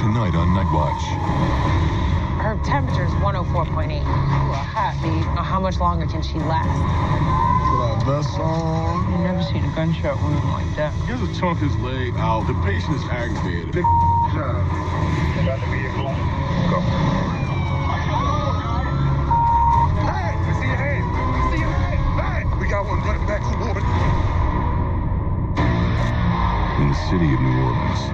tonight on Nightwatch. Her temperature is 104.8. Hot, babe. How much longer can she last? Put our vest on. I've never seen a gunshot wound like that. He has a chunk his leg out. The patient is aggravated. Big job. Got the vehicle. Go. Hey, I see your hand. I see your hand. Hey, we got one running back toward. In the city of New Orleans,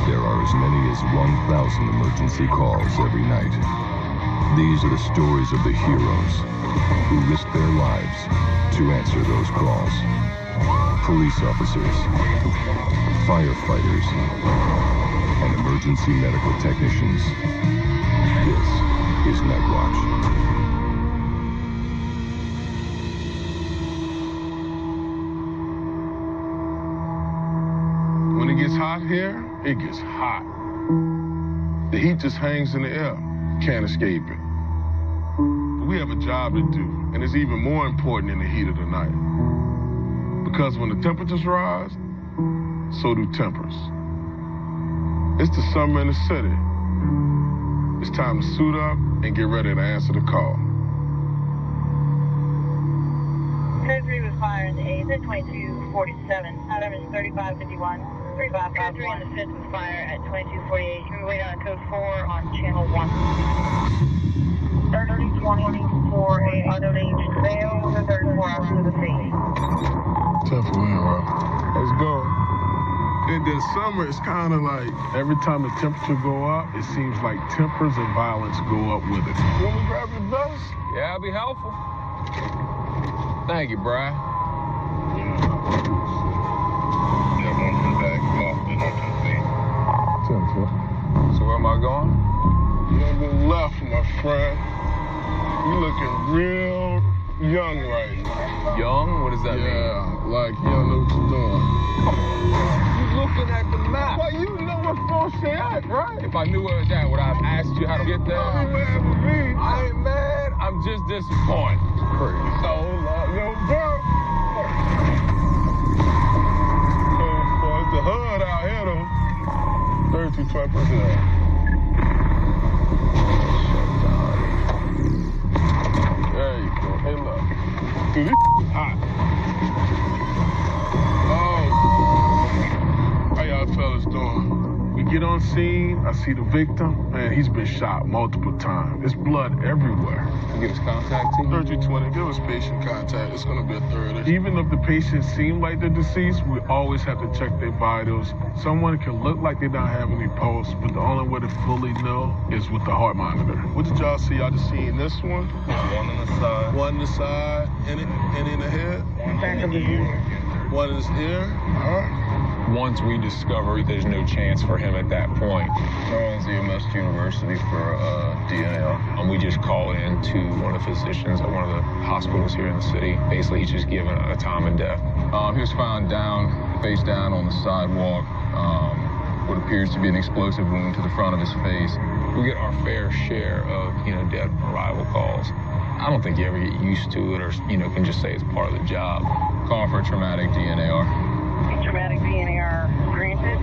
there are as many as 1,000 emergency calls every night. These are the stories of the heroes who risk their lives to answer those calls. Police officers, firefighters, and emergency medical technicians. This is Nightwatch. When it gets hot here, it gets hot. The heat just hangs in the air. Can't escape it. But we have a job to do, and it's even more important in the heat of the night. Because when the temperatures rise, so do tempers. It's the summer in the city. It's time to suit up and get ready to answer the call. Code 3 was fire in the 8th at 2247. Item is 3551. 3551. Code 3 in the 5th was fire at 2248. You can wait on code 4 on channel 1. 3024, a auto-age fail for 34 hours to the scene. 10 for me, bro. Let's go. In the summer, it's kind of like every time the temperature go up, it seems like tempers and violence go up with it. You want me to grab your vest? Yeah, that'd be helpful. Thank you, Brian. Yeah, one from the back, off and onto the feet. 10 for. So where am I going? You're gonna go left, my friend. You looking real young right now. Young? What does that mean? Yeah, like you don't know what you're doing. You looking at the map. Well, you know what phone say at, right? If I knew where it was at, would I have asked you how to get there? Don't be mad with me. I ain't mad. I'm just disappointed. Crazy. So long, yo, bro. So far, it's the hood out here, though. 3212%. There you go. Hey, look. Dude, this is hot. Oh. How y'all fellas doing? We get on scene. I see the victim. Man, he's been shot multiple times. There's blood everywhere. Give us contact to you. 3220, give us patient contact. It's going to be a third. Even if the patient seem like they're deceased, we always have to check their vitals. Someone can look like they don't have any pulse, but the only way to fully know is with the heart monitor. What did y'all see? Y'all just seen this one? One on the side. One in the side, and in the head? Back of the ear. One in his ear? All right. Once we discover there's no chance for him at that point, Charles EMS University for DNA. and we just call in to one of the physicians at one of the hospitals here in the city. Basically, he's just given a time of death. He was found down, face down on the sidewalk. What appears to be an explosive wound to the front of his face. We get our fair share of, dead arrival calls. I don't think you ever get used to it or, can just say it's part of the job. Call for a traumatic DNAR. Traumatic DNAR granted.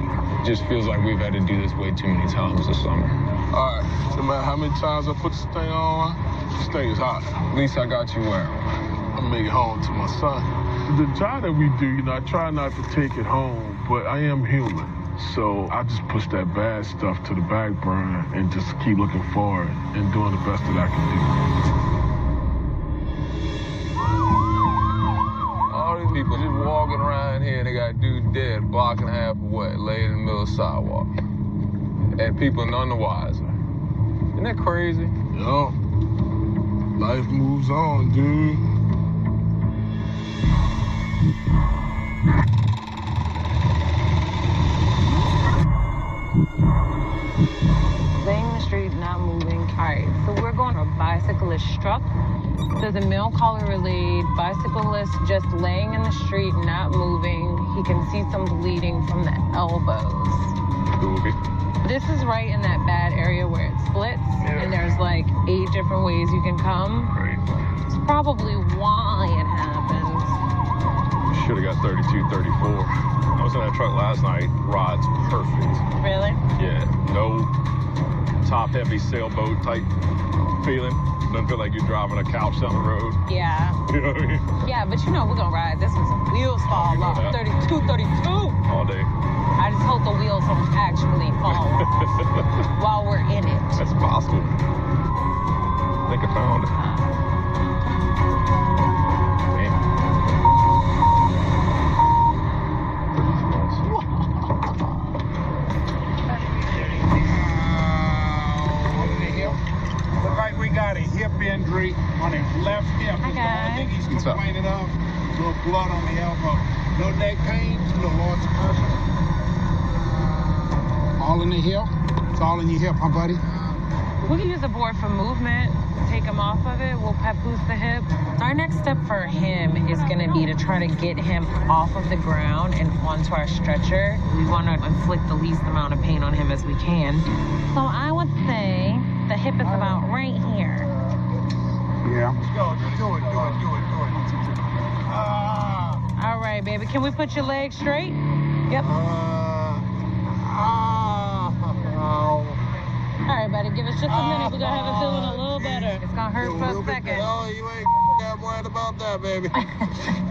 Just feels like we've had to do this way too many times this summer. All right. No matter how many times I put this thing on, this thing is hot. At least I got you wearing one. I'm making it home to my son. The job that we do, I try not to take it home, but I am human. So I just push that bad stuff to the back burner and just keep looking forward and doing the best that I can do. All these people just walking around here, they got dudes dead, blocking half away, laid in the middle of the sidewalk. And people none the wiser. Isn't that crazy? Yo, life moves on, dude. Laying in the street, not moving. All right, so we're going to a bicyclist struck. There's a male caller relayed, bicyclist just laying in the street, not moving. He can see some bleeding from the elbows. This is right in that bad area where it splits, and there's like 8 different ways you can come. It's probably why it happens. Should have got 32, 34. I was in that truck last night. Rod's perfect. Really? Yeah, no top-heavy sailboat type feeling. Doesn't feel like you're driving a couch down the road. Yeah. You know what I mean? Yeah, but you know we're gonna ride this when some wheels fall off. 32, 32. All day. I just hope the wheels don't actually fall off while we're in it. That's possible. I think I found it. Looks like we got a hip injury on his left hip. Hi, guys. I think he's What's up? complaining of. A little blood on the elbow. No neck pain, no loss of pressure. All in the hip. It's all in your hip, huh, buddy? We can use the board for movement, take him off of it. We'll papoose the hip. Our next step for him is gonna be to try to get him off of the ground and onto our stretcher. We wanna inflict the least amount of pain on him as we can. So I would say the hip is about right here. Yeah. Go, do it. All right, baby. Can we put your leg straight? Yep. All right, buddy. Give us just a minute. We're gonna have it feeling a little better. It's gonna hurt for a second. Oh, you ain't that worried about that, baby.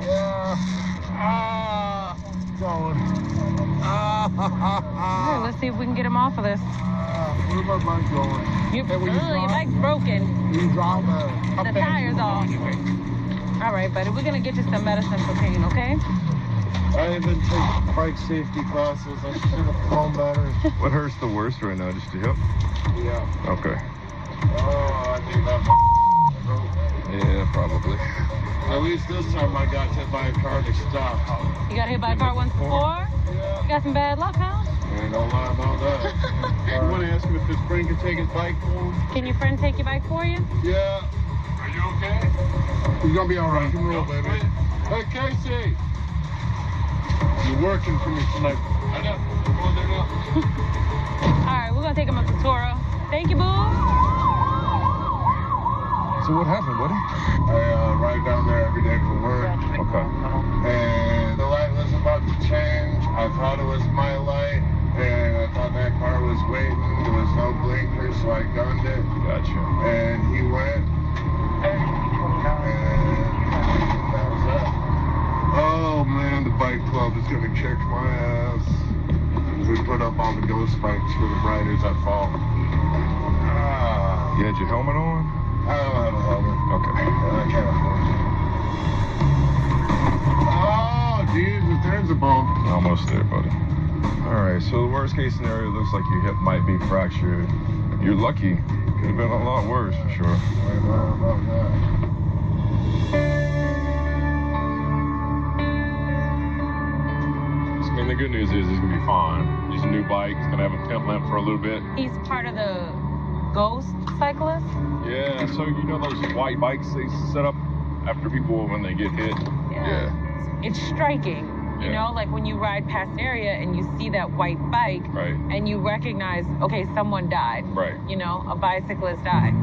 Yeah. Going. All right, let's see if we can get him off of this. Where's my bike going? Your Hey, will you drive? bike's broken. You drive The tire's off. All right, buddy. We're gonna get you some medicine for pain, okay? I haven't taken bike safety classes. I should have known better. What hurts the worst right now? Just your hip? Yeah. Okay. Oh, I think that Yeah, probably. At least this time I got hit by a car to stop. You got hit by a car once before? Yeah. You got some bad luck, huh? Ain't no lie about that. I want to ask him if his friend can take his bike for him. Can your friend take your bike for you? Yeah. Are you okay? He's gonna be all right. Come roll, baby. Hey, Casey. You're working for me tonight. I know. Well, they're not. All right, we're gonna take him up to Toro. Thank you, boo. So what happened, buddy? I ride down there every day for work. Okay. And the light was about to change. I thought it was my light. And I thought that car was waiting. There was no blinkers, so I gunned it. Gotcha. And he went. And that was that. Oh man, the bike club is gonna kick my ass. We put up all the ghost spikes for the riders that fall. You had your helmet on? I don't have a helmet. Okay. I can't afford it. Oh, geez, it turns a bump. Almost there, buddy. All right, so the worst case scenario looks like your hip might be fractured. You're lucky. Could have been a lot worse, for sure. I don't know about that. I mean, the good news is he's gonna be fine. He's a new bike. He's gonna have a pimp limp for a little bit. He's part of the ghost cyclists. Yeah, so you know those white bikes they set up after people when they get hit? Yeah. It's striking. You Yeah. know, like when you ride past an area and you see that white bike Right. and you recognize, okay, someone died. Right. You know, a bicyclist died.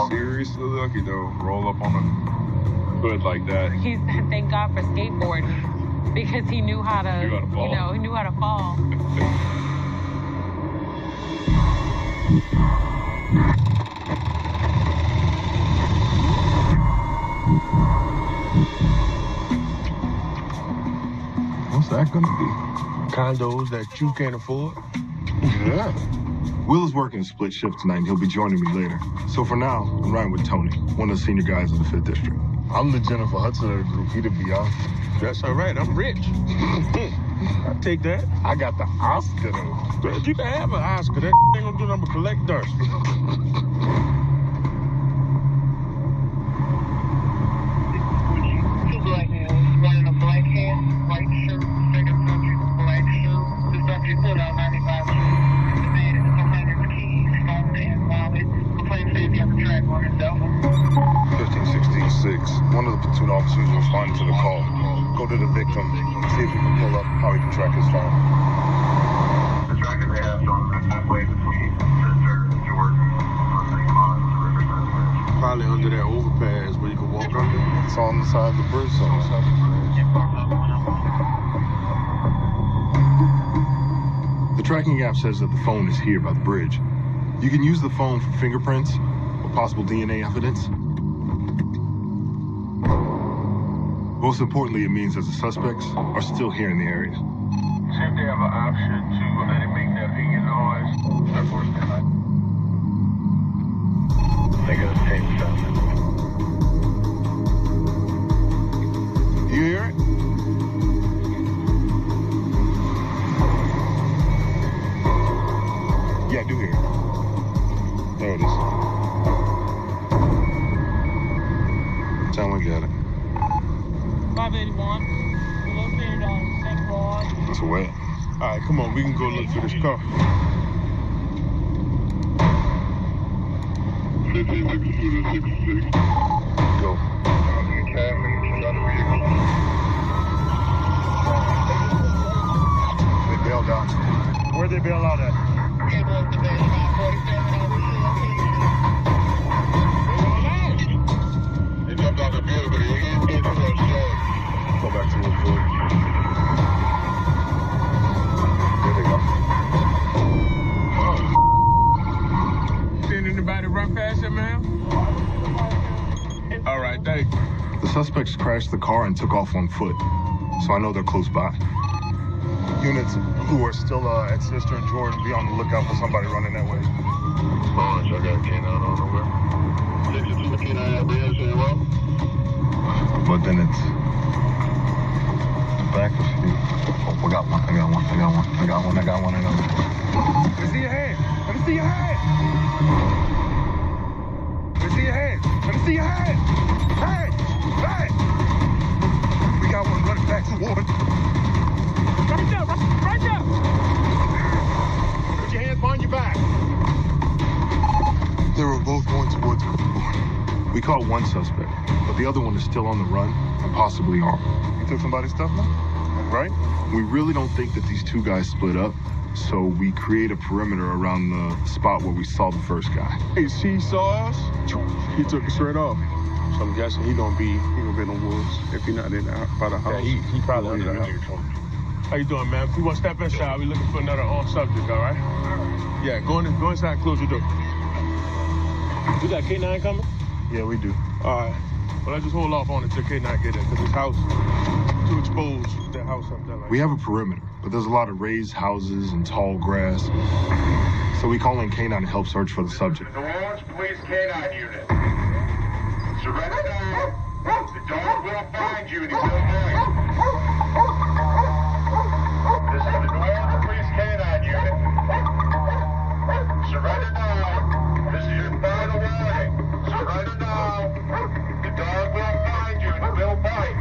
Seriously lucky though. Roll up on a hood like that. He's thank God for skateboarding because he knew how to, Knew how to fall. you know, he knew how to fall. What's that gonna be? Condos that you can't afford? Yeah. Will is working a split shift tonight, and he'll be joining me later. So for now, I'm riding with Tony, one of the senior guys in the 5th District. I'm the Jennifer Hudson of the group. He the BR. That's all right. I'm rich. I take that. I got the Oscar though. You can have an Oscar. That ain't gonna do nothing but collect dust. Two black males wearing a black hat, white shirt, second subject, black shirt. The subject pulled out 95 keys. The man is complaining of keys, phone, and wallet. Complaint says he has a track on his cell phone. 1516. One of the platoon officers responded to the call. Go to the victim, see if you can pull up how he can track his phone. The tracker they have on halfway between Center and Jordan on the Riverside Bridge. Probably under to that overpass where you can walk under. It's on the side of the bridge. So. The tracking app says that the phone is here by the bridge. You can use the phone for fingerprints or possible DNA evidence. Most importantly, it means that the suspects are still here in the area. See if they have an option to let it make that pinging noise. Unfortunately. They got a tape something. You hear it? Yeah, I do hear it. There it is. Sound like got it. 581. We're located on St. Claude. That's a wet. All right, come on. We can go look for this car. Go. They bailed out. Where'd they bail out at? They jumped out the building, but they ain't into our store. Go back to Woodford. There they go. Seen anybody run past it, ma'am? All right, thank you. The suspects crashed the car and took off on foot, so I know they're close by. Units who are still at Sister and Jordan, be on the lookout for somebody running that way. Launch, I got K9 on the way. 62 K9 out there, so you well? But then it's the back of the... Oh, I got one. Let me see your hand. Let me see your hand. Let me see your hand. Let me see your hand. Hey! Hey! We got one running back toward. Right there. Right there. Put your hands behind your back. They were both going towards the board. We caught one suspect, but the other one is still on the run and possibly armed. You took somebody's stuff now? Right? We really don't think that these two guys split up, so we create a perimeter around the spot where we saw the first guy. Hey, she saw us. He took it straight off. So I'm guessing he gonna be in the woods if he not in the, by the house. Yeah, he probably in the house. How you doing, man? If you want to step inside, we're looking for another armed subject, all right? Yeah, go inside and close your door. We got K9 coming? Yeah, we do. All right. Well, let's just hold off on it till K9 get in, because this house too exposed. That house up there. We have a perimeter, but there's a lot of raised houses and tall grass. So we call in K9 to help search for the subject. The Orange Police K9 unit. Surrender now. The dog will find you and he will find. This is the Orange Police K9 unit. Surrender now. This is your final warning. Surrender now. The dog will find you and he will bite.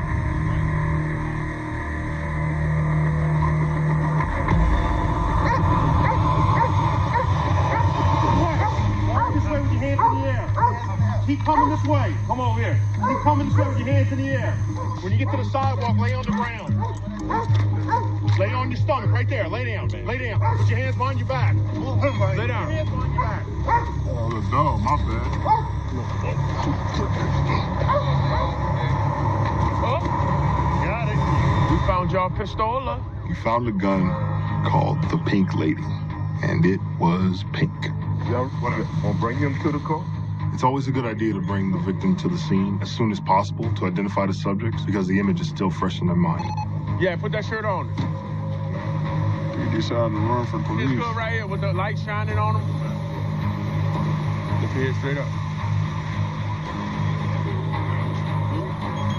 Walk this way with your hands in the air. Keep coming this way. Come over here. Keep coming this way with your hands in the air. When you get to the sidewalk, lay on the ground. Lay on your stomach right there. Lay down, man. Lay down. Put your hands behind your back. Lay down. Put your hands behind your back. Oh, the dog, my bad. Oh, Got it. we found y'all pistola. We found a gun called the Pink Lady, and it was pink. Y'all want to bring him to the car? It's always a good idea to bring the victim to the scene as soon as possible to identify the subjects because the image is still fresh in their mind. Yeah, put that shirt on. You decided to run from police. This girl right here with the light shining on him. Look here, straight up.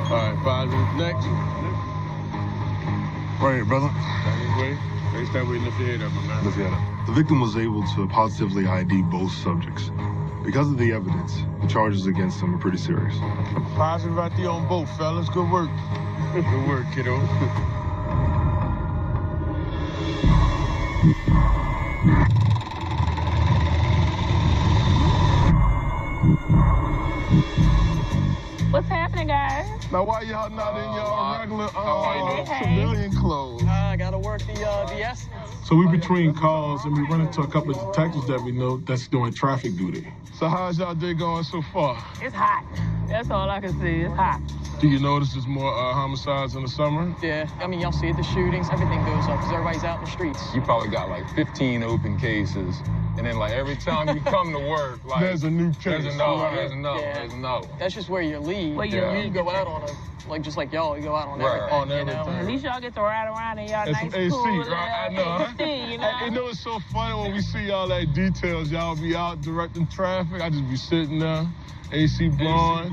All right, father, next. Right here, brother. Down this way. Face that way, lift your head up, my man. Lift your head up. The victim was able to positively ID both subjects. Because of the evidence, the charges against them are pretty serious. Positive right there on both, fellas. Good work. Good work, kiddo. What's happening, guys? Now, why y'all not in y'all regular Hey. civilian clothes? I gotta work the essence. So we between calls and we run into a couple of detectives that we know that's doing traffic duty. So how's y'all day going so far? It's hot. That's all I can see. It's hot. Do you notice there's more homicides in the summer? Yeah, I mean, y'all see it, the shootings, everything goes up because everybody's out in the streets. You probably got like 15 open cases. And then like every time you come to work, like there's a new case. There's another. That's just where you leave. Where you leave. You go out on just like y'all, you go out on everything. On you everything. know? At least y'all get to ride around in y'all It's nice AC, cool right? I know. AC, you know? You know, it's so funny when we see y'all that details. Y'all be out directing traffic. I just be sitting there, AC blowing.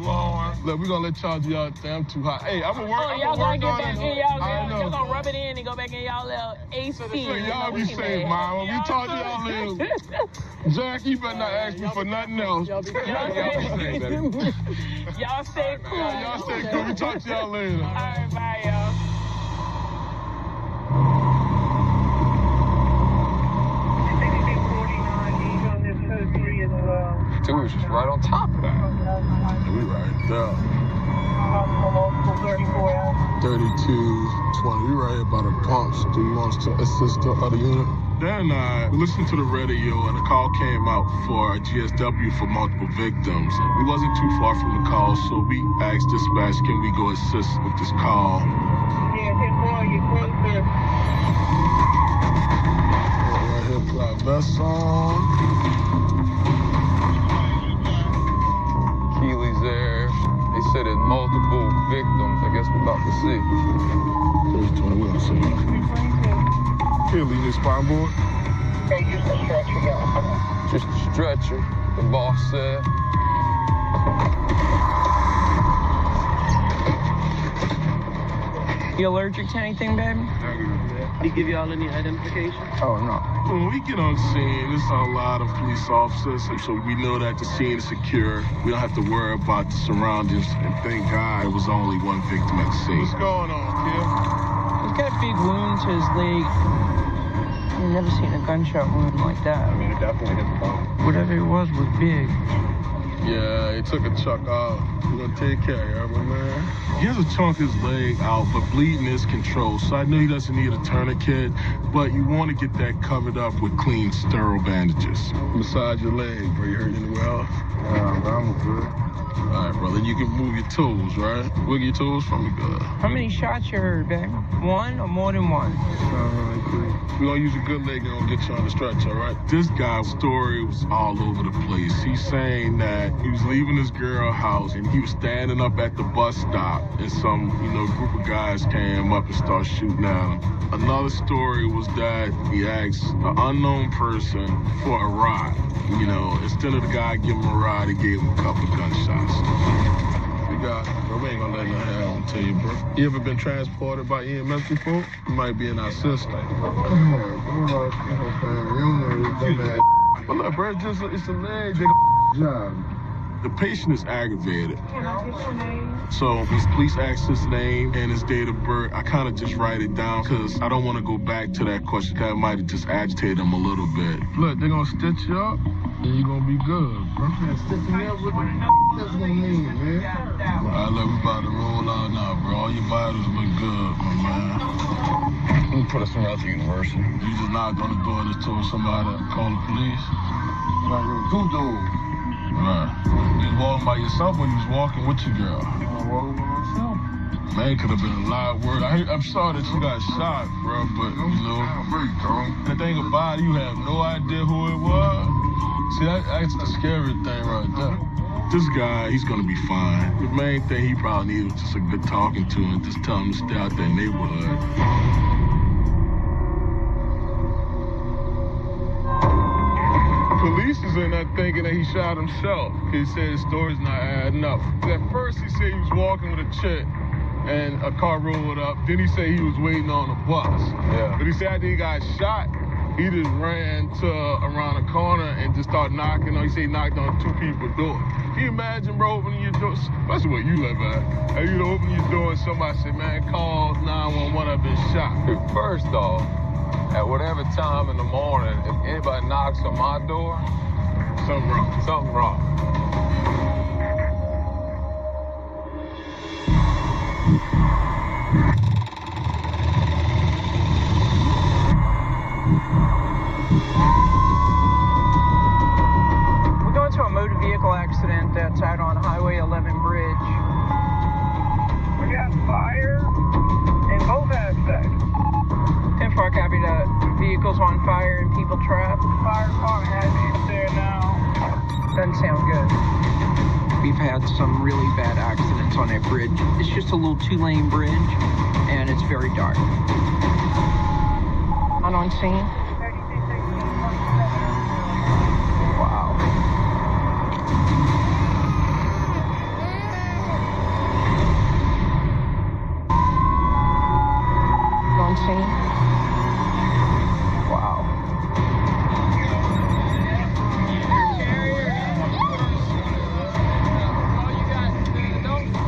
Look, we gonna let y'all do y'all thing. I'm too hot. Hey, I'm gonna work. Y'all gonna get back in y'all gonna rub it in and go back in y'all little AC. So y'all be safe, Mama. We talk to y'all later. Jack, you better not ask me for nothing else. Y'all be Y'all stay cool. Y'all stay cool. We talk to y'all later. All right, bye, y'all. Dude, was just right on top of that. We right there. 3220. We right here by the pumps. Do you want us to assist the other unit? Then we listened to the radio and a call came out for a GSW for multiple victims. We wasn't too far from the call, so we asked dispatch, can we go assist with this call? Yeah, 10-4, you're closer. Right here, put our vests on. Keely's there. They said there's multiple victims. I guess we're about to see. 320, we don't see it. Keely, you need spine board? Okay, use the stretcher, yeah. Just a stretcher, the boss said. You allergic to anything, baby? Did he give y'all any identification? Oh, no. When we get on scene, there's a lot of police officers, and so we know that the scene is secure. We don't have to worry about the surroundings, and thank God it was only one victim at the scene. What's going on, kid? He's got a big wound to his leg. I've never seen a gunshot wound like that. I mean, it definitely hit the bone. Whatever it was big. Yeah, he took a chunk out. We're gonna take care of him, man. He has a chunk of his leg out, but bleeding is controlled, so I know he doesn't need a tourniquet, but you want to get that covered up with clean, sterile bandages. Massage your leg, bro. You hurt anywhere else? I'm good. All right, brother, you can move your toes, right? Wiggle your toes from me, good. How many shots you heard, baby? One or more than one? We're gonna use a good leg and gonna get you on the stretch, all right? This guy's story was all over the place. He's saying that he was leaving his girl's house and he was standing up at the bus stop and some, group of guys came up and started shooting at him. Another story was that he asked an unknown person for a ride. Instead of the guy giving him a ride, he gave him a couple of gunshots. We ain't gonna let nothing happen to you, bro. You ever been transported by EMS before? You might be in our system. But look, bro, it's a leg, job. The patient is aggravated. So when police ask his name and his date of birth, I kind of just write it down because I don't want to go back to that question because I might have just agitated him a little bit. Look, they're going to stitch you up and you're going to be good, bro. Stitch me up, what the that's going to mean, man? All right, look, we about to roll out now, bro. All your vitals look good, my man. Let me put us in Rutherford University. You just knocked on the door and just told somebody to call the police? Who dude? Right. You was walking by yourself or you was walking with your girl? I was walking by myself. Man, it could have been a lot worse. I'm sorry that you got shot, bro, but, the thing about it, you have no idea who it was. See, that's the scary thing right there. This guy, he's gonna be fine. The main thing he probably needed was just a good talking to and just tell him to stay out that neighborhood. Police is in there thinking that he shot himself. He said his story's not adding up. At first, he said he was walking with a chick and a car rolled up. Then he said he was waiting on a bus. Yeah. But he said after he got shot, he just ran around a corner and just started knocking on. He said he knocked on two people's doors. Can you imagine, bro, opening your door? Especially where you live at. And you open your door and somebody say, man, call 911, I've been shot. First off, at whatever time in the morning, if anybody knocks on my door, something wrong. Something wrong. had some really bad accidents on that bridge. It's just a little 2-lane bridge, and it's very dark. On scene? Wow. On scene? Wow.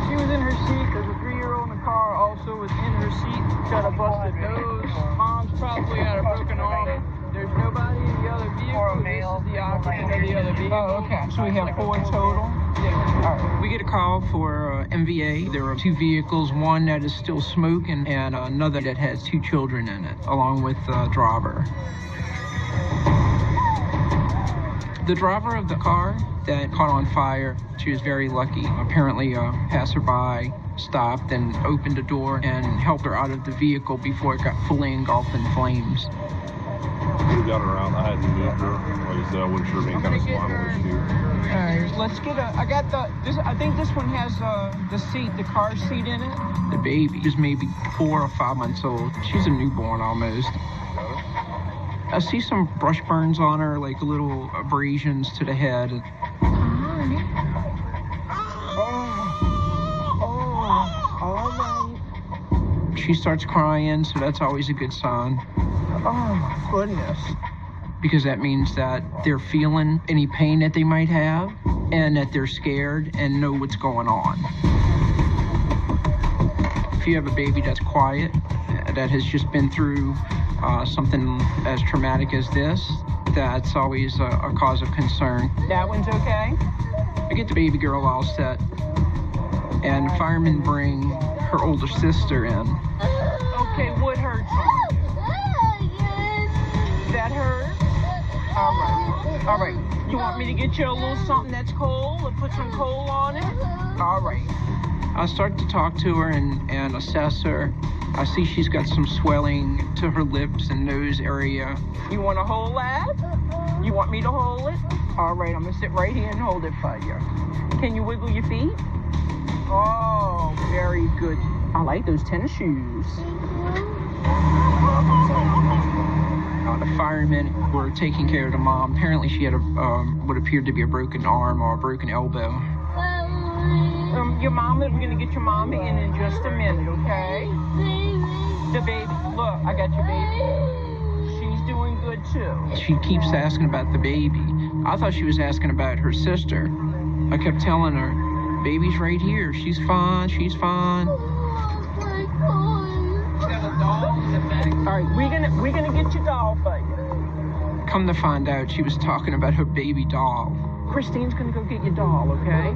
She was in her seat. There's a 3-year-old in the car also was in her seat. Got a busted nose. Mom's probably had a broken arm. There's nobody in the other vehicle. This is the occupant of the other vehicle. Oh, okay. So we have 4 total? Yeah. All right. We get a call for MVA. There are 2 vehicles, one that is still smoking and another that has 2 children in it, along with the driver. The driver of the car that caught on fire, she was very lucky. Apparently a passerby stopped and opened the door and helped her out of the vehicle before it got fully engulfed in flames. We got her around. I hadn't moved her. Like I said, I wasn't sure being kind of spinal issue. All right, let's get I got I think this one has the seat, the car seat in it. The baby is maybe 4 or 5 months old. She's a newborn almost. I see some brush burns on her, like little abrasions to the head. She starts crying, so that's always a good sign. Oh my goodness. Because that means that they're feeling any pain that they might have and that they're scared and know what's going on. If you have a baby that's quiet, that has just been through something as traumatic as this, that's always a cause of concern. That one's okay? I get the baby girl all set, and firemen bring her older sister in. Okay, what hurts on you? That hurt? All right. All right. You want me to get you a little something that's cold or put some coal on it? All right. I start to talk to her and assess her. I see she's got some swelling to her lips and nose area. You want to hold that? You want me to hold it? All right, I'm going to sit right here and hold it for you. Can you wiggle your feet? Oh, very good. I like those tennis shoes. The firemen were taking care of the mom. Apparently she had what appeared to be a broken arm or a broken elbow. Your mama, we're going to get your mama in just a minute, okay? The baby, look, I got your baby. She's doing good too. She keeps asking about the baby. I thought she was asking about her sister. I kept telling her, baby's right here. She's fine, she's fine. All right, we're gonna get your doll for you. Come to find out, she was talking about her baby doll. Christine's gonna go get your doll, okay?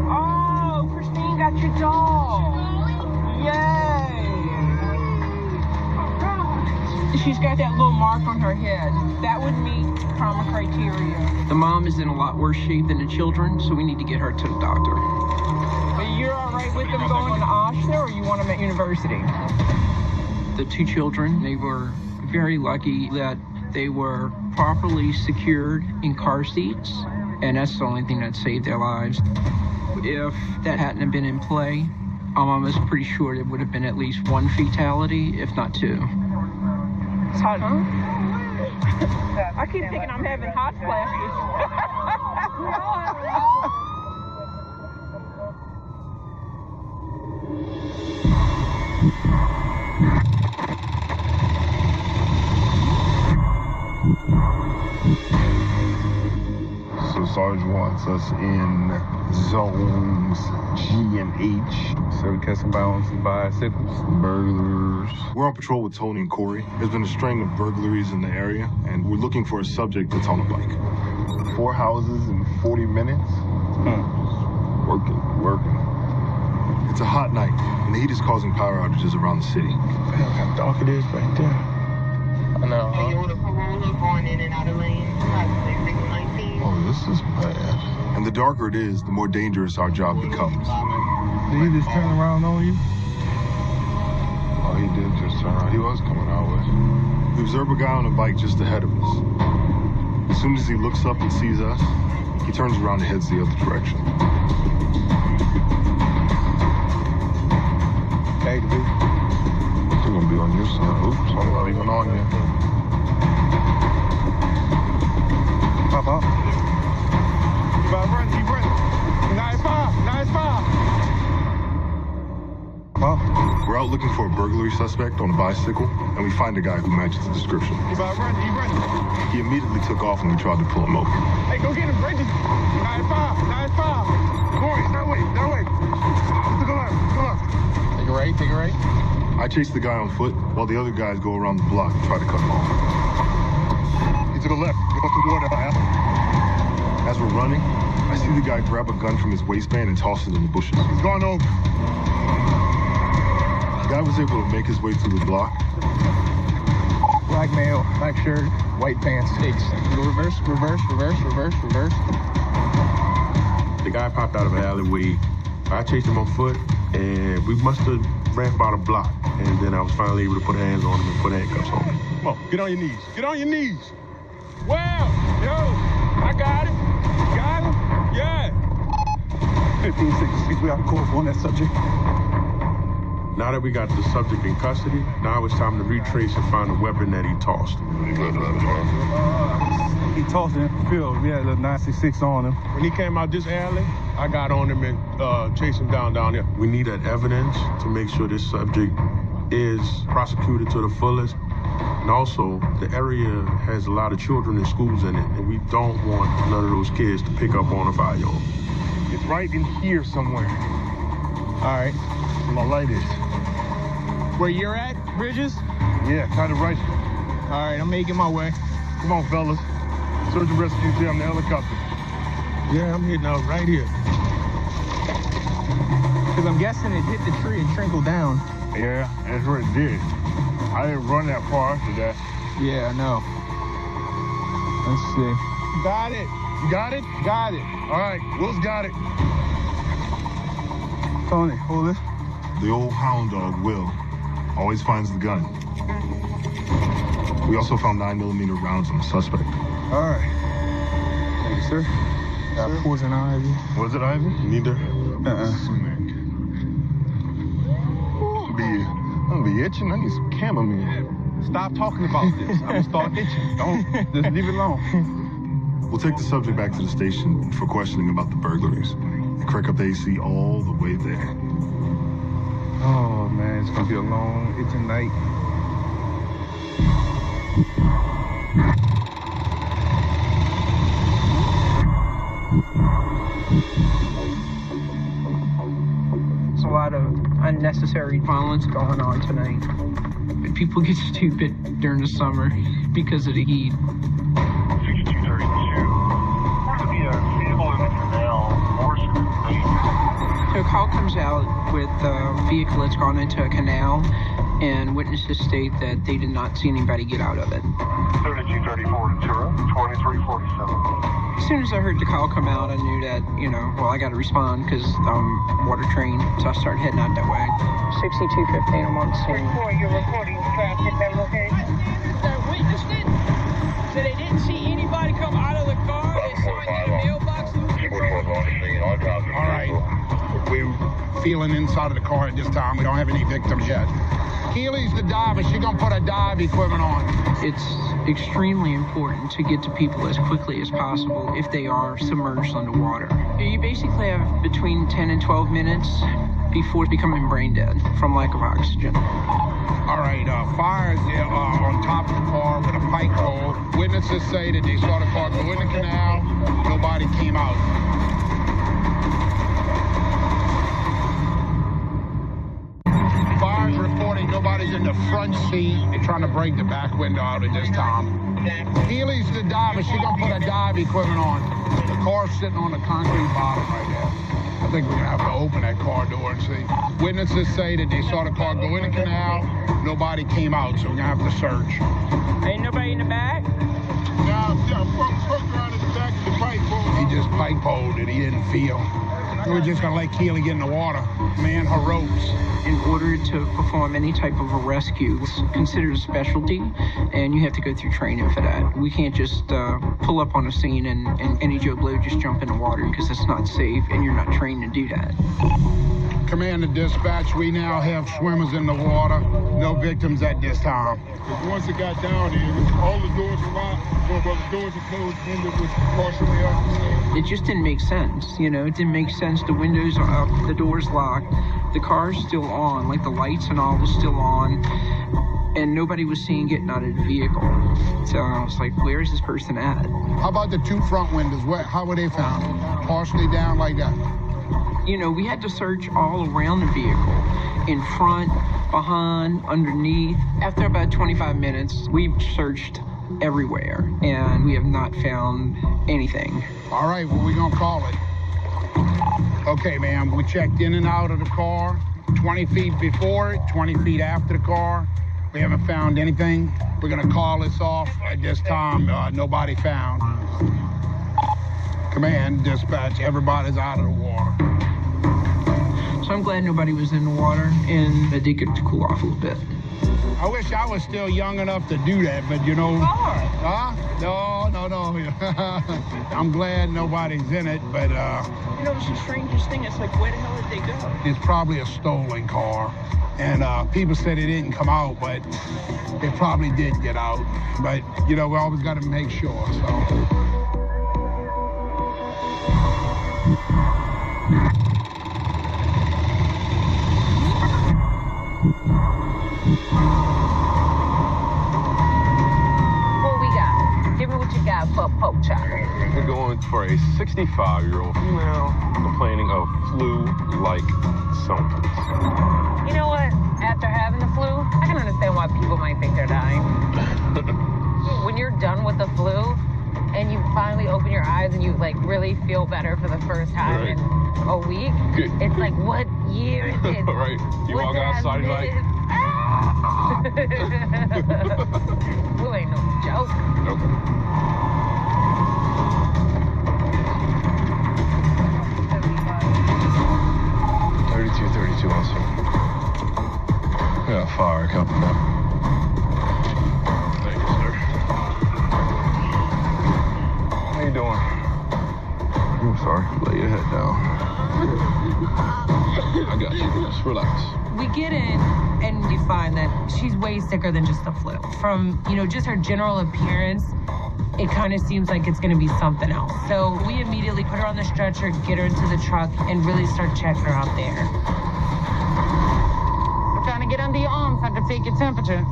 Oh, Christine got your doll. Yay! She's got that little mark on her head. That would meet trauma criteria. The mom is in a lot worse shape than the children, so we need to get her to the doctor. You're all right with them going to Oshner, or you want them at university? The 2 children, they were very lucky that they were properly secured in car seats, and that's the only thing that saved their lives. If that hadn't been in play, I'm almost pretty sure there would have been at least 1 fatality, if not 2. It's hot, huh? I keep thinking I'm having hot flashes. So Sarge wants us in zones G and H. So we catch somebody on some bicycles. Burglars. We're on patrol with Tony and Corey. There's been a string of burglaries in the area, and we're looking for a subject that's on a bike. 4 houses in 40 minutes? Working. It's a hot night, and the heat is causing power outages around the city. Look how dark it is right there. I know, Are you on a Corolla going in and out of lanes? Oh, this is bad. And the darker it is, the more dangerous our job becomes. Did he just turn around on you? Oh, he did just turn around. He was coming our way. We observe a guy on a bike just ahead of us. As soon as he looks up and sees us, he turns around and heads the other direction. Hey, dude. They're gonna be on your side. Oops, I'm not even on yet. Pop up. Keep running, keep running. Nice fire. Pop. We're out looking for a burglary suspect on a bicycle, and we find a guy who matches the description. Keep running. He immediately took off when we tried to pull him over. Hey, go get him, Bridges. Nice fire. Boys, that way. To the left. Take it right. I chase the guy on foot while the other guys go around the block and try to cut him off. He's to the left. Go toward the house. As we're running, I see the guy grab a gun from his waistband and toss it in the bushes. He's going over. The guy was able to make his way through the block. Black male, black shirt, white pants. Go reverse. The guy popped out of an alleyway. I chased him on foot, and we must have ran about a block. And then I was finally able to put hands on him and put handcuffs on him. Come on, get on your knees. Get on your knees. Well, yo, I got it. Got him? Yeah. 1566, we have a call on that subject. Now that we got the subject in custody, now it's time to retrace and find the weapon that he tossed. He tossed it in the field. We had a 966 on him. When he came out this alley, I got on him and chased him down there. We need that evidence to make sure this subject is prosecuted to the fullest. And also, the area has a lot of children and schools in it, and we don't want none of those kids to pick up on a firearm. It's right in here somewhere. All right. Where my light is. Where you're at, Bridges? Yeah, kind of right. All right, I'm making my way. Come on, fellas. Search and rescue team, the helicopter. Yeah, I'm hitting out right here. Because I'm guessing it hit the tree and trickled down. Yeah, that's what it did. I didn't run that far after that. Yeah, I know. Let's see. Got it. You got it? Got it. All right, Will's got it. Tony, hold it. The old hound dog, Will, always finds the gun. We also found 9mm rounds on the suspect. All right. Thank you, sir. Got poison ivy. Was it ivy? Neither. I'm gonna be itching. I need some chamomile. Stop talking about this. I'm gonna start itching. Don't, just leave it alone. We'll take the subject back to the station for questioning about the burglaries and crank up the AC all the way there. Oh man, it's gonna be a long itching night. There's a lot of unnecessary violence going on tonight. People get stupid during the summer because of the heat. 6232. There's to be a vehicle in the canal. A call comes out with a vehicle that's gone into a canal, and witnesses state that they did not see anybody get out of it. 3234 to Tura, 2347. As soon as I heard the call come out, I knew that, I got to respond because I'm water trained, so I started heading out that way. 6215, I'm on scene. You're recording traffic at location. They witnessed it, so they didn't see anybody come out of the car. They saw it in the mailbox. All right, we're feeling inside of the car at this time. We don't have any victims yet. Keely's the diver. She's gonna put her dive equipment on. It's extremely important to get to people as quickly as possible if they are submerged underwater. You basically have between 10 and 12 minutes before becoming brain dead from lack of oxygen. All right, fire on top of the car with a pike pole. Witnesses say that they saw the car go in the canal. Nobody came out. Fire's reporting nobody's in the front seat. They're trying to break the back window out at this time. Keely's the diver. She's gonna put her dive equipment on. The car's sitting on the concrete bottom right now. I think we're gonna have to open that car door and see. Witnesses say that they saw the car go in the canal. Nobody came out, so we're gonna have to search. Ain't nobody in the back? No, folks around in the back of the pike pole. He just pike poled it. He didn't feel. We're just gonna let Keely get in the water, man, her ropes. In order to perform any type of a rescue, it's considered a specialty, and you have to go through training for that. We can't just pull up on a scene and any Joe Blow just jump in the water, because it's not safe, and you're not trained to do that. Command and dispatch, we now have swimmers in the water. No victims at this time. Once it got down there, all the doors were locked, but the doors were closed, windows was partially up. It just didn't make sense, you know, it didn't make sense. The windows are up, the door's locked, the car's still on, like the lights and all was still on, and nobody was seen getting out of the vehicle. So I was like, where is this person at? How about the two front windows? How were they found? Partially down like that? You know, we had to search all around the vehicle, in front, behind, underneath. After about 25 minutes, we've searched everywhere, and we have not found anything. All right, well, we're gonna call it. Okay, ma'am, we checked in and out of the car, 20 feet before it, 20 feet after the car. We haven't found anything. We're gonna call this off. At this time, nobody found. Command, dispatch, everybody's out of the water. So I'm glad nobody was in the water, and I did get to cool off a little bit. I wish I was still young enough to do that, but you know. Huh? No. I'm glad nobody's in it, but You know, it's the strangest thing. It's like, where the hell did they go? It's probably a stolen car. And people said it didn't come out, but it probably did get out. But, you know, we always got to make sure, so. We're going for a 65-year-old female complaining of flu-like symptoms. You know what? After having the flu, I can understand why people might think they're dying. When you're done with the flu and you finally open your eyes and you like really feel better for the first time in a week, it's like, what year is it? Right. You walk outside and you're like, flu ain't no joke. Okay. 32 also. We got a fire coming up. Thank you, sir. How you doing? I'm sorry. Lay your head down. I got you. Just relax. We get in and we find that she's way sicker than just the flu. From, you know, just her general appearance, it kind of seems like it's going to be something else. So we immediately put her on the stretcher, get her into the truck, and really start checking her out there. We're trying to get under your arm so I can take your temperature.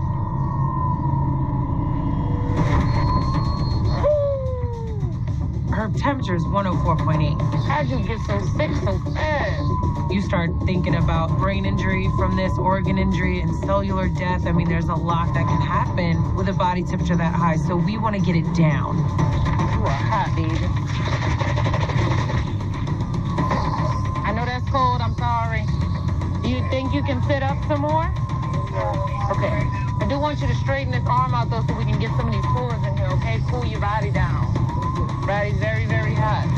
Her temperature is 104.8. How'd you get so sick so fast? You start thinking about brain injury from this, organ injury, and cellular death. I mean, there's a lot that can happen with a body temperature that high, so we want to get it down. You are hot, baby. I know that's cold, I'm sorry. Do you think you can sit up some more? Okay. I do want you to straighten this arm out, though, so we can get some of these fluids in here, okay? Cool your body down. Body's very, very hot.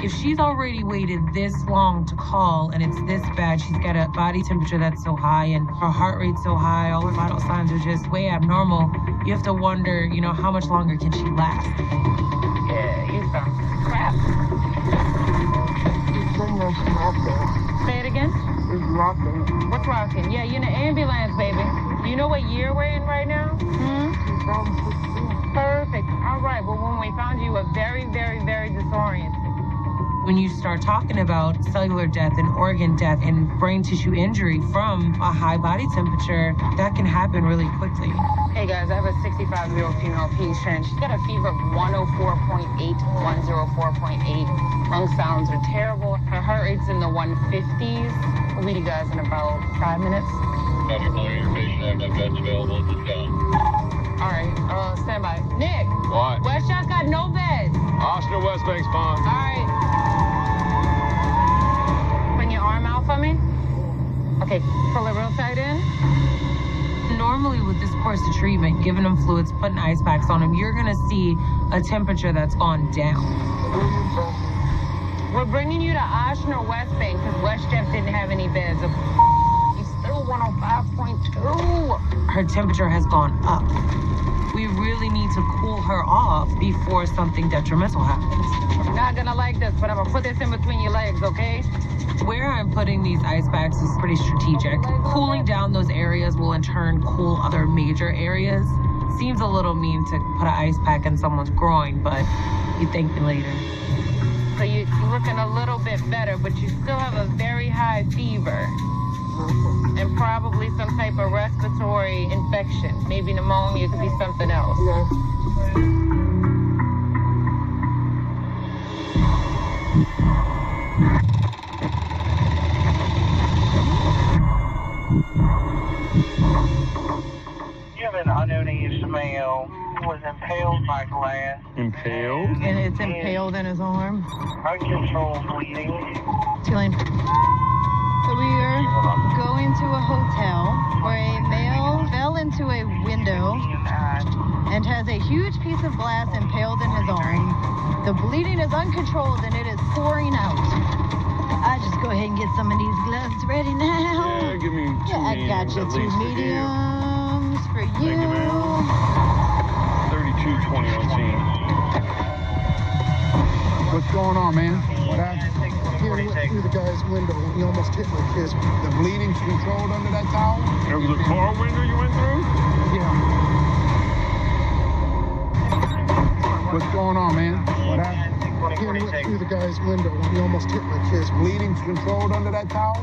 If she's already waited this long to call and it's this bad, she's got a body temperature that's so high and her heart rate's so high, all her vital signs are just way abnormal, you have to wonder, you know, how much longer can she last? Yeah, you sound crap. Say it again? It's rocking. What's rocking? Yeah, you're in an ambulance, baby. You know what year we're in right now? Perfect. All right. Well, when we found you, were very, very, very disoriented. When you start talking about cellular death and organ death and brain tissue injury from a high body temperature, that can happen really quickly. Hey, guys, I have a 65-year-old female patient. She's got a fever of 104.8 to 104.8. Lung sounds are terrible. Her heart rate's in the 150s. We'll meet you guys in about 5 minutes. Roger, calling your patient. I have no beds available at this time. All right, stand by. Nick. What? West Shot got no beds. Austin West Bank's fine. All right. Bring your arm out for me. Okay, pull it real tight in. Normally with this course of treatment, giving them fluids, putting ice packs on them, you're gonna see a temperature that's gone down. We're bringing you to Ocean or West Bank because West Jeff didn't have any beds. He's still 105.2. Her temperature has gone up. We really need to cool her off before something detrimental happens. You're not gonna like this, but I'm gonna put this in between your legs, okay? Where I'm putting these ice packs is pretty strategic. Cooling down those areas will in turn cool other major areas. Seems a little mean to put an ice pack in someone's groin, but you thank me later. So you're looking a little bit better, but you still have a very high fever. And probably some type of respiratory infection. Maybe pneumonia, could be something else. Given unease male was impaled by glass. Impaled? And it's impaled in his arm. Uncontrolled bleeding. Feeling. So we are going to a hotel where a male fell into a window and has a huge piece of glass impaled in his arm. The bleeding is uncontrolled and it is pouring out. I just go ahead and get some of these gloves ready now. Yeah, give me two I got you two mediums for you. Thank you, man. 3220 on scene. What's going on, man? What happened? He went through the guy's window and he almost hit my kid. The bleeding's controlled under that towel? There was a car window you went through? Yeah. What's going on, man? What happened? He went through the guy's window and he almost hit my kid. Bleeding's controlled under that towel?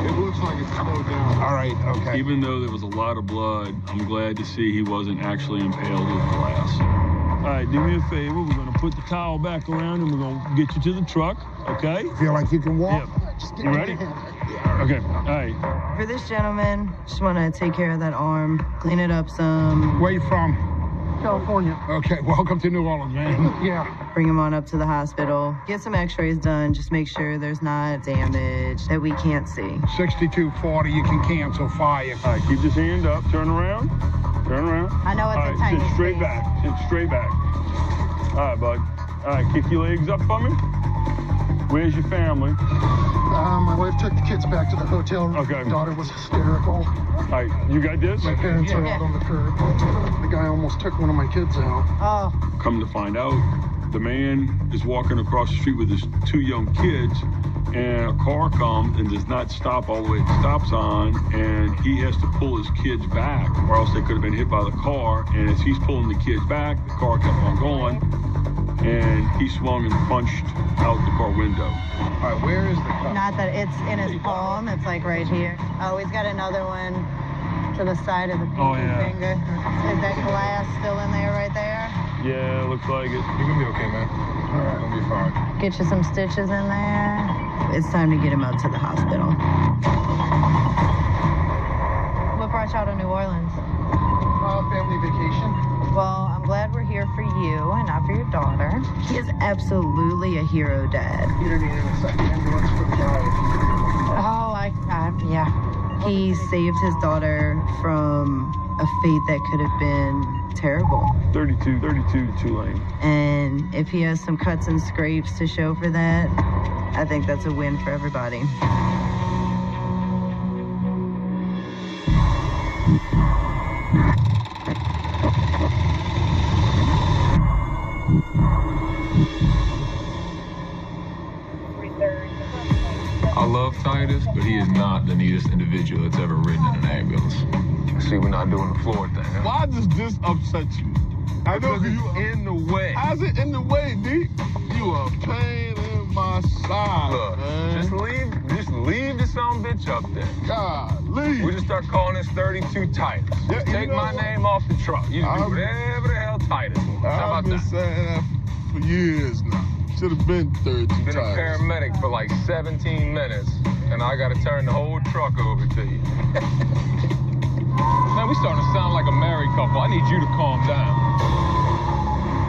It looks like it's slowed down. All right, okay. Even though there was a lot of blood, I'm glad to see he wasn't actually impaled with glass. All right, do me a favor. We're going to put the towel back around and we're going to get you to the truck, okay? Feel like you can walk? Yep. You ready? Okay, all right. For this gentleman, just want to take care of that arm, clean it up some. Where you from? California. Okay, welcome to New Orleans, man. Yeah. Bring him on up to the hospital. Get some x-rays done. Just make sure there's not damage that we can't see. 6240, you can cancel fire. All right, keep this hand up. Turn around. Turn around. I know it's All a right, tiny sit straight space. back. Sit straight back. All right, bud. All right, kick your legs up for me. Where's your family? My wife took the kids back to the hotel room. Okay. My daughter was hysterical. All right, you got this? My parents are out on the curb. The guy almost took one of my kids out. Oh. Come to find out, the man is walking across the street with his two young kids, and a car comes and does not stop all the way at the stop sign, and he has to pull his kids back, or else they could have been hit by the car. And as he's pulling the kids back, the car kept on going, and he swung and punched out the car window. All right, where is the car? Not that it's in his palm. It's like right here. Oh, he's got another one to the side of the pinky finger. Is that glass still in there right there? Yeah, looks like it. You're going to be okay, man. All right, gonna be fine. Get you some stitches in there. It's time to get him up to the hospital. What brought y'all to New Orleans? Family vacation. Well, I'm glad we're here for you and not for your daughter. He is absolutely a hero dad. You don't need a second ambulance for the guy. Oh, yeah. He saved his daughter from a fate that could have been terrible. 32 2-lane. And if he has some cuts and scrapes to show for that, I think that's a win for everybody. I love Titus, but he is not the neatest individual that's ever ridden in an ambulance. See, we're not doing the floor thing. Huh? Why does this upset you? I know you in the way. How's it in the way, D? You a pain in my side, Look, man. just leave the son bitch up there. God, leave. We just start calling this 32 Titus. Yeah, Take my name off the truck. You can do whatever the hell Titus wants. How I've about been that? saying that for years now. Should have been 32 Been a Titus. paramedic for like 17 minutes, and I gotta turn the whole truck over to you. Man, we starting to sound like a married couple. I need you to calm down.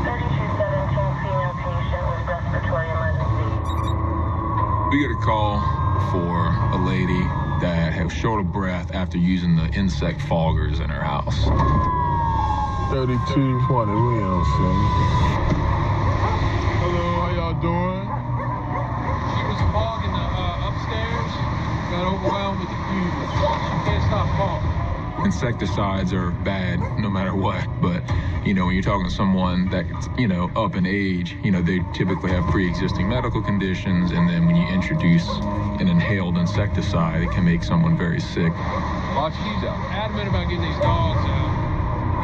3217 female patient with respiratory emergency. We get a call for a lady that was short of breath after using the insect foggers in her house. 3220, we on scene. Hello, how y'all doing? upstairs, got overwhelmed with the fumes. She can't stop coughing. Insecticides are bad no matter what, but you know, when you're talking to someone that's, you know, up in age, you know, they typically have pre-existing medical conditions, and then when you introduce an inhaled insecticide, it can make someone very sick. Watch these out. Adamant about getting these dogs out.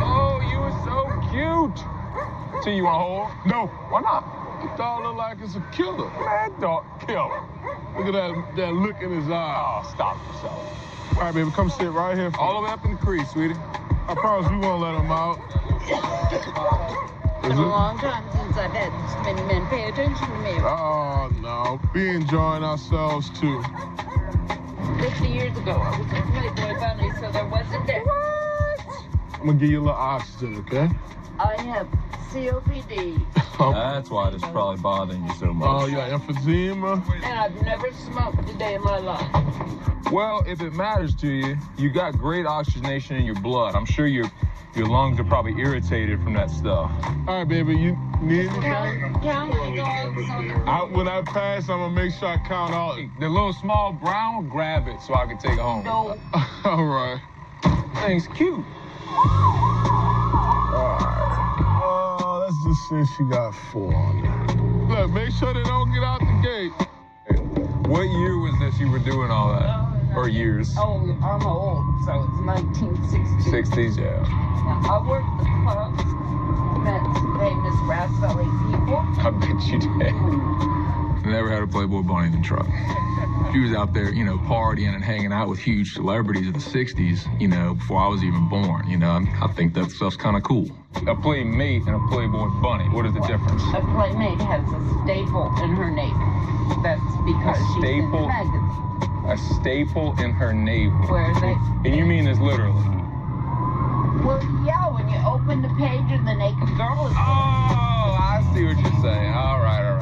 Oh, you were so cute. T, you want to hold? No. Why not? The dog look like it's a killer. Man, dog, killer. Look at that look in his eye. Oh, stop yourself. All right, baby, come sit right here. All the way up in the creek, sweetie. I promise we won't let him out. It's been a long time since I've had this many men pay attention to me. Oh, no. We enjoying ourselves, too. 50 years ago, I was a Playboy bunny, so there wasn't that. I'm going to give you a little oxygen, okay? I have COPD. That's why this is probably bothering you so much. Oh, you got emphysema? And I've never smoked a day in my life. Well, if it matters to you, you got great oxygenation in your blood. I'm sure your lungs are probably irritated from that stuff. All right, baby, you need anything? Count the dogs. When I pass, I'm going to make sure I count all. The little small brown one, grab it so I can take it home. No. All right. Thing's cute. All right. Oh, let's just say she got 4 on there. Look, make sure they don't get out the gate. What year was this you were doing all that? Or years? Oh, I'm old, so it's 1960s. 60s, yeah. Now, I worked the clubs, met some famous Grass Valley people. I bet you did. Never had a Playboy bunny in the truck. She was out there, you know, partying and hanging out with huge celebrities of the 60s, you know, before I was even born. You know, I think that stuff's kind of cool. A playmate and a Playboy bunny, what is the difference? A playmate has a staple in her navel. That's because she's in the magazine. A staple in her navel. Where they... And you mean this literally? Well, yeah, when you open the page and the naked girl is... Oh, I see what you're saying. All right.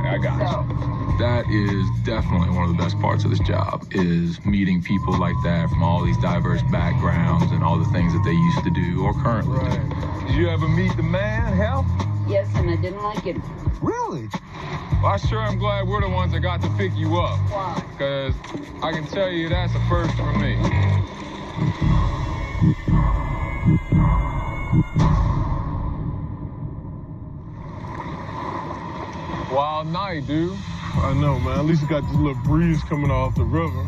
I got you. That is definitely one of the best parts of this job, is meeting people like that from all these diverse backgrounds and all the things that they used to do or currently do. Did you ever meet the man, Hal? Yes, and I didn't like him. Really? Well, I sure am glad we're the ones that got to pick you up. Why? Because I can tell you that's a first for me. Wild night, dude. I know, man. At least you got this little breeze coming off the river.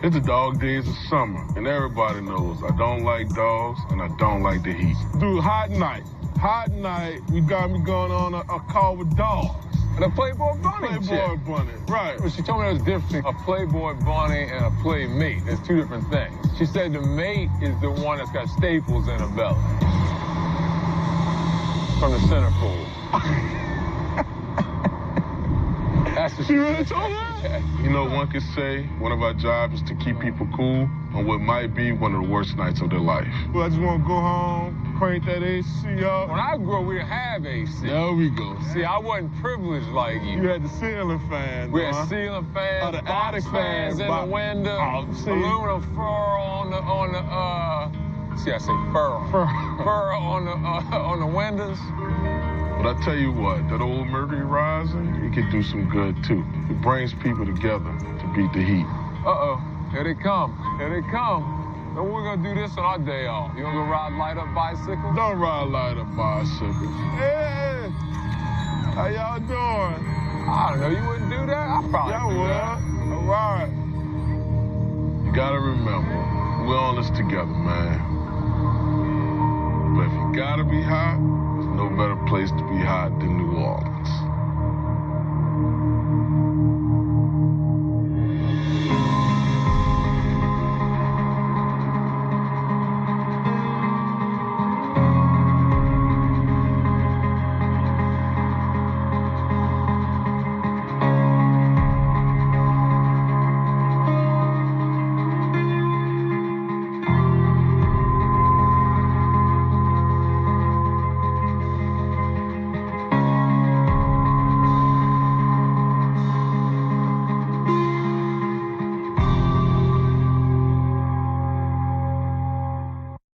It's the dog days of summer, and everybody knows I don't like dogs, and I don't like the heat. Dude, hot night. Hot night, we got me going on a call with dogs. And a Playboy bunny. Playboy bunny, right. Well, she told me there was a difference between a Playboy bunny and a playmate. There's 2 different things. She said the mate is the one that's got staples in her belly. From the centerfold. That's what she really told her? You know, one could say one of our jobs is to keep people cool on what might be one of the worst nights of their life. Well, I just want to go home, crank that AC up. When I grew up, we didn't have AC. There we go. See, I wasn't privileged like you. You had the ceiling fan. We had ceiling fans, the box attic fans in the window, aluminum fur on the see, I say fur. Fur on the windows. But I tell you what, that old Mercury Rising, it could do some good, too. It brings people together to beat the heat. Uh-oh, here they come. Here they come. So we're going to do this on our day off. You want to go ride light-up bicycles? Don't ride light-up bicycles. Hey, how y'all doing? I don't know, you wouldn't do that? I probably would. All right. You got to remember, we're on this together, man. But if you got to be hot, no better place to be hot than New Orleans.